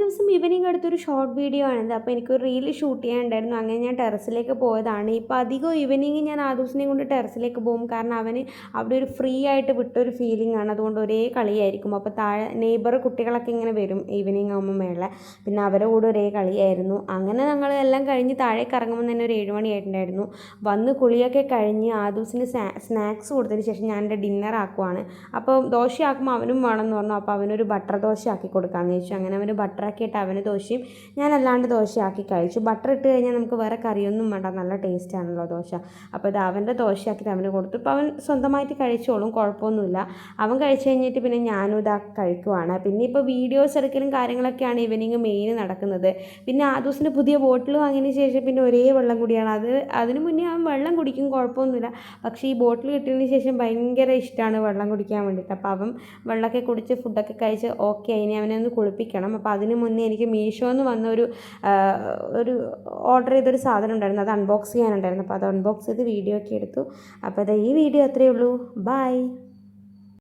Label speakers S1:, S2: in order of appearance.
S1: ദിവസം ഈവനിങ് എടുത്തൊരു short video ആണിത്. അപ്പോൾ എനിക്കൊരു റീൽ ഷൂട്ട് ചെയ്യാനുണ്ടായിരുന്നു. അങ്ങനെ ഞാൻ ടെറസിലേക്ക് പോയതാണ്. ഇപ്പോൾ അധികം ഈവനിങ് ഞാൻ ആദൂസിനെയും കൊണ്ട് ടെറസിലേക്ക് പോകും. കാരണം അവന് അവിടെ ഒരു ഫ്രീ ആയിട്ട് വിട്ടൊരു ഫീലിംഗ് ആണ്. അതുകൊണ്ട് ഒരേ കളിയായിരിക്കും. അപ്പോൾ താഴെ നെയ്ബർ കുട്ടികളൊക്കെ ഇങ്ങനെ വരും ഈവനിങ് ആകുമ്പോൾ മേളെ. പിന്നെ അവരുടെ കൂടെ ഒരേ കളിയായിരുന്നു. അങ്ങനെ ഞങ്ങൾ എല്ലാം കഴിഞ്ഞ് താഴേക്ക് ഇറങ്ങുമ്പോൾ തന്നെ ഒരു 7 മണിയായിട്ടുണ്ടായിരുന്നു. വന്ന് കുളിയൊക്കെ കഴിഞ്ഞ് ആദൂസിന് സ്നാക്സ് കൊടുത്തതിന് ശേഷം ഞാൻ എൻ്റെ ഡിന്നർ ആക്കുവാണ്. അപ്പോൾ ദോശയാക്കുമ്പോൾ അവനും വേണമെന്ന് പറഞ്ഞു. അപ്പോൾ അവനൊരു ബട്ടർ ദോശ ആക്കി കൊടുക്കാമെന്ന് വെച്ചു. അങ്ങനെ അവന് ബട്ടറാക്കിയിട്ട് അവന് ദോശയും ഞാൻ അല്ലാണ്ട് ദോശയാക്കി കഴിച്ചു. ബട്ടർ ഇട്ട് കഴിഞ്ഞാൽ നമുക്ക് വേറെ കറിയൊന്നും വേണ്ട, നല്ല ടേസ്റ്റ് ആണല്ലോ ദോശ. അപ്പോൾ ഇത് അവൻ്റെ ദോശയാക്കിയിട്ട് അവന് കൊടുത്തു. ഇപ്പോൾ അവൻ സ്വന്തമായിട്ട് കഴിച്ചോളും, കുഴപ്പമൊന്നുമില്ല. അവൻ കഴിച്ച് കഴിഞ്ഞിട്ട് പിന്നെ ഞാനും ഇതാ കഴിക്കുവാണ്. പിന്നെ ഇപ്പോൾ വീഡിയോസ് എടുക്കലും കാര്യങ്ങളൊക്കെയാണ് ഈവനിങ് മെയിൻ നടക്കുന്നത്. പിന്നെ ആദൂസിന് പുതിയ ബോട്ടിൽ വാങ്ങിയതിന് ശേഷം പിന്നെ ഒരേ വെള്ളം കുടിയാണ്. അതിന് മുന്നേ അവൻ വെള്ളം കുടിക്കും, കുഴപ്പമൊന്നുമില്ല. പക്ഷേ ഈ ബോട്ടിൽ കിട്ടിയതിന് ശേഷം ഭയങ്കര ഇഷ്ടമാണ് വെള്ളം കുടിക്കാൻ വേണ്ടിയിട്ട്. അപ്പോൾ അവൻ വെള്ളമൊക്കെ കുടിച്ച് ഫുഡൊക്കെ കഴിച്ച് ഓക്കെ. ഇനി അവനെ ഒന്ന് കുളിപ്പിക്കണം. അപ്പോൾ അതിന് മുന്നേ എനിക്ക് മീഷോന്ന് വന്ന ഒരു ഓർഡർ ചെയ്തൊരു സാധനം ഉണ്ടായിരുന്നു, അത് അൺബോക്സ് ചെയ്യാനുണ്ടായിരുന്നു. അപ്പോൾ അത് അൺബോക്സ് ചെയ്ത് വീഡിയോ ഒക്കെ എടുത്തു. അപ്പോൾ ഈ വീഡിയോ അത്രയേ ഉള്ളൂ. ബൈ.